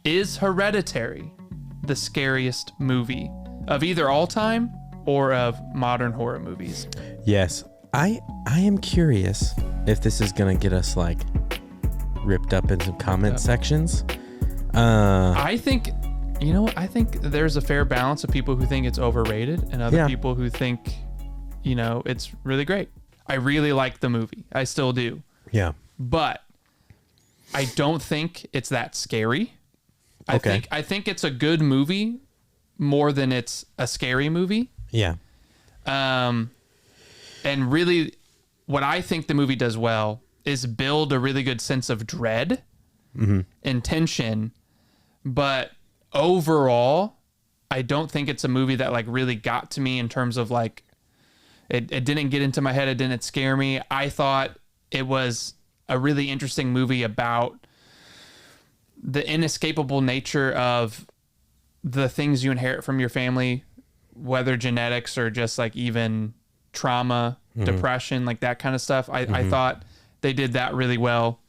Is Hereditary the scariest movie of either all time or of modern horror movies? Yes. I am curious if this is going to get us like ripped up in some comment sections. I think, you know what? I think there's a fair balance of people who think it's overrated and other people who think, you know, it's really great. I really like the movie. I still do. Yeah. But I don't think it's that scary. I think it's a good movie more than it's a scary movie. Yeah. And really what I think the movie does well is build a really good sense of dread and tension. But overall, I don't think it's a movie that like really got to me in terms of like, it didn't get into my head. It didn't scare me. I thought it was a really interesting movie about the inescapable nature of the things you inherit from your family, whether genetics or just like even trauma, depression, like that kind of stuff. I thought they did that really well.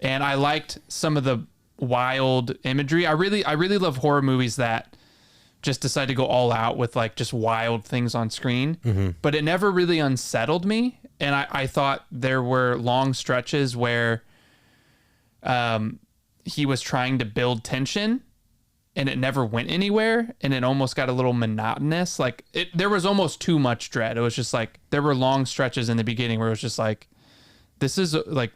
And I liked some of the wild imagery. I really love horror movies that just decide to go all out with like just wild things on screen, but it never really unsettled me. And I thought there were long stretches where he was trying to build tension and it never went anywhere, and it almost got a little monotonous. Like there was almost too much dread. It was just like there were long stretches in the beginning where it was just like, this is like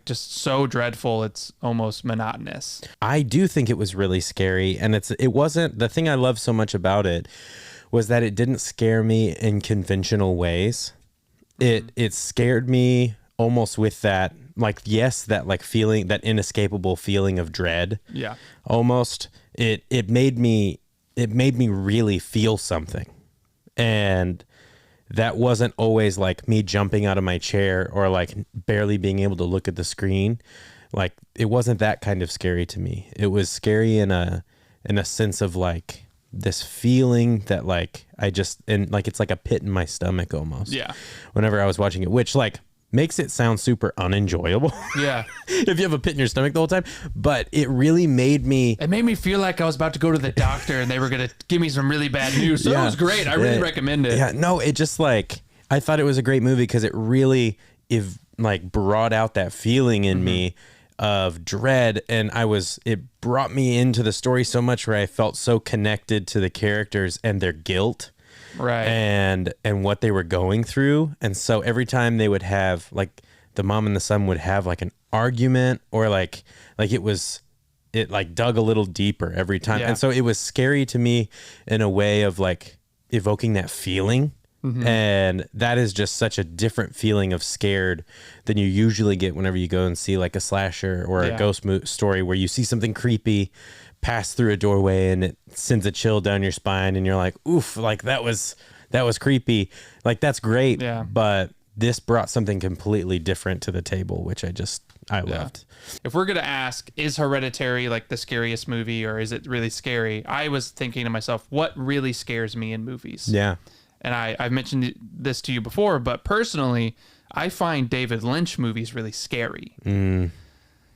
just so dreadful it's almost monotonous. I do think it was really scary, and it wasn't the thing I love so much about it was that it didn't scare me in conventional ways. It scared me almost with that, like, yes, that like feeling, that inescapable feeling of dread. Yeah. Almost. It made me really feel something. And that wasn't always like me jumping out of my chair or like barely being able to look at the screen. Like it wasn't that kind of scary to me. It was scary in a sense of like this feeling that like and like it's like a pit in my stomach almost. Yeah. Whenever I was watching it, which like makes it sound super unenjoyable. Yeah. If you have a pit in your stomach the whole time. But it really made me feel like I was about to go to the doctor and they were going to give me some really bad news. So it was great. I really recommend it. Yeah. No, it just like, I thought it was a great movie because it really, brought out that feeling in me of dread. And it brought me into the story so much where I felt so connected to the characters and their guilt. Right. And what they were going through. And so every time they would have like the mom and the son would have like an argument or like it dug a little deeper every time. Yeah. And so it was scary to me in a way of like evoking that feeling. And that is just such a different feeling of scared than you usually get whenever you go and see like a slasher or a ghost story where you see something creepy pass through a doorway and it sends a chill down your spine and you're like, oof, like that was creepy. Like that's great. Yeah. But this brought something completely different to the table, which I loved. If we're going to ask, is Hereditary like the scariest movie or is it really scary? I was thinking to myself, what really scares me in movies? Yeah. And I've mentioned this to you before, but personally, I find David Lynch movies really scary.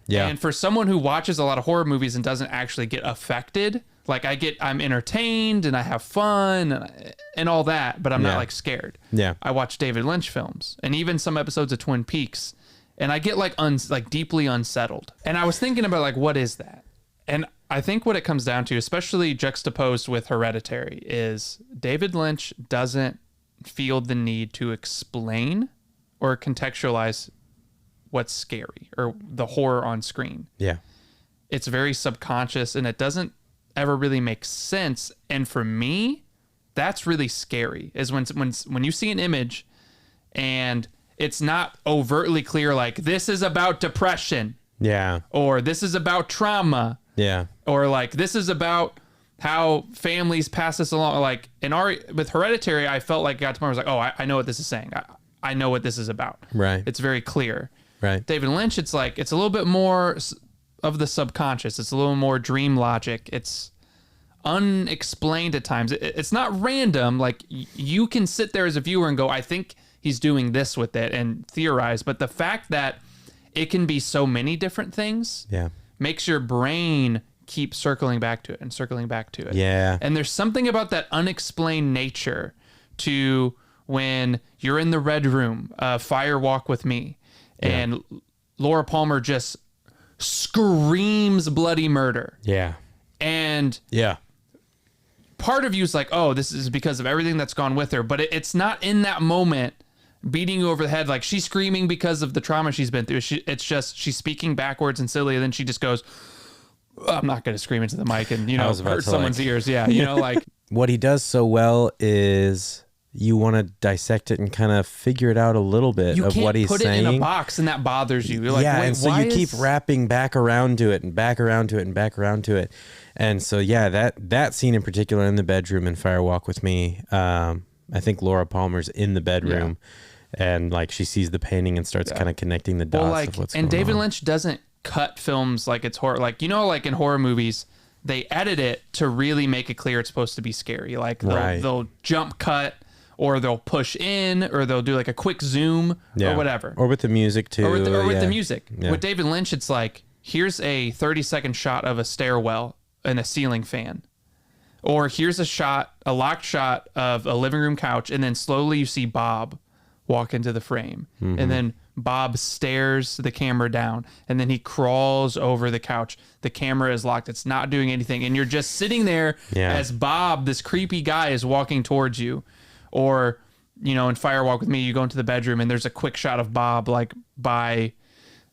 Yeah. And for someone who watches a lot of horror movies and doesn't actually get affected, like I'm entertained and I have fun and all that, but I'm not like scared. Yeah. I watch David Lynch films and even some episodes of Twin Peaks, and I get like deeply unsettled. And I was thinking about like, what is that? And I think what it comes down to, especially juxtaposed with Hereditary, is David Lynch doesn't feel the need to explain or contextualize what's scary or the horror on screen. Yeah. It's very subconscious and it doesn't ever really make sense. And for me, that's really scary, is when you see an image and it's not overtly clear, like this is about depression. Yeah. Or this is about trauma. Yeah. Or like this is about how families pass this along. Like with Hereditary, I felt like I got to the point where I was like, oh, I know what this is saying. I know what this is about. Right. It's very clear. Right. David Lynch, it's like, it's a little bit more of the subconscious. It's a little more dream logic. It's unexplained at times. It's not random. Like you can sit there as a viewer and go, I think he's doing this with it and theorize. But the fact that it can be so many different things makes your brain keep circling back to it and circling back to it. Yeah. And there's something about that unexplained nature to when you're in the red room, Fire Walk with Me, and Laura Palmer just screams bloody murder. Yeah. And part of you is like, oh, this is because of everything that's gone with her. But it's not in that moment beating you over the head. Like, she's screaming because of the trauma she's been through. It's just, she's speaking backwards and silly. And then she just goes, I'm not going to scream into the mic and, hurt someone's ears. Yeah. Like what he does so well is you want to dissect it and kind of figure it out a little bit of what he's saying. You can't put it in a box and that bothers you. You're like, yeah, wait, and so you keep wrapping back around to it and back around to it and back around to it. And so, yeah, that scene in particular in the bedroom in Fire Walk with Me, I think Laura Palmer's in the bedroom and like she sees the painting and starts kind of connecting the dots of what's going on. And David Lynch doesn't cut films like it's horror. Like, like in horror movies, they edit it to really make it clear it's supposed to be scary. Like they'll jump cut, or they'll push in, or they'll do like a quick zoom or whatever. Or with the music too. Or with the music. Yeah. With David Lynch, it's like, here's a 30-second shot of a stairwell and a ceiling fan. Or here's a locked shot of a living room couch, and then slowly you see Bob walk into the frame. Mm-hmm. And then Bob stares the camera down, and then he crawls over the couch. The camera is locked. It's not doing anything. And you're just sitting there as Bob, this creepy guy, is walking towards you. Or, in Fire Walk with Me, you go into the bedroom and there's a quick shot of Bob like by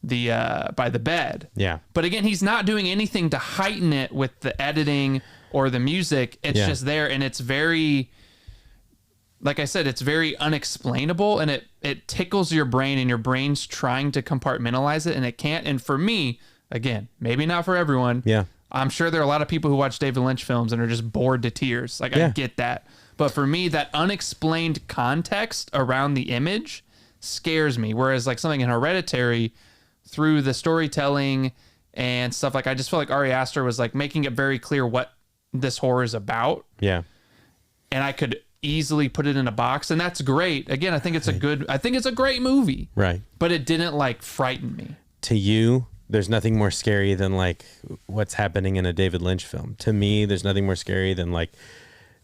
the bed. Yeah. But again, he's not doing anything to heighten it with the editing or the music. It's just there, and it's very, like I said, it's very unexplainable, and it tickles your brain, and your brain's trying to compartmentalize it, and it can't. And for me, again, maybe not for everyone. Yeah. I'm sure there are a lot of people who watch David Lynch films and are just bored to tears. Like, I get that. But for me, that unexplained context around the image scares me. Whereas like something in Hereditary, through the storytelling and stuff, like I just feel like Ari Aster was like making it very clear what this horror is about. Yeah. And I could easily put it in a box, and that's great. Again, I think it's a great movie. Right. But it didn't like frighten me. To you, there's nothing more scary than like what's happening in a David Lynch film. To me, there's nothing more scary than like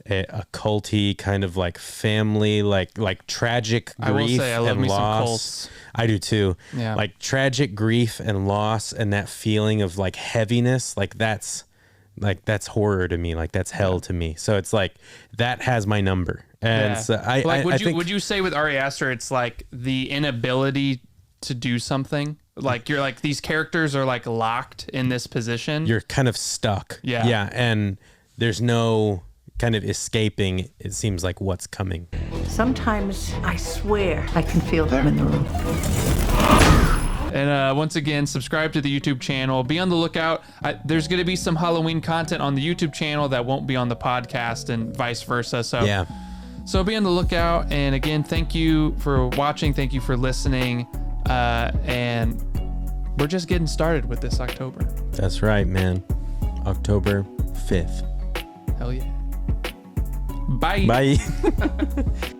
a culty kind of like family, like tragic grief. I will say, I love me loss. Some cults. I do too. Yeah. Like tragic grief and loss, and that feeling of like heaviness, like that's horror to me. Like that's hell to me. So it's like that has my number. And so would you say with Ari Aster, it's like the inability to do something? Like you're like, these characters are like locked in this position. You're kind of stuck. Yeah. Yeah. And there's no kind of escaping, it seems like, what's coming. Sometimes I swear I can feel them in the room. And once again, subscribe to the YouTube channel. Be on the lookout. There's going to be some Halloween content on the YouTube channel that won't be on the podcast, and vice versa. So be on the lookout. And again, thank you for watching. Thank you for listening. And we're just getting started with this October. That's right, man. October 5th. Hell yeah. Bye. Bye.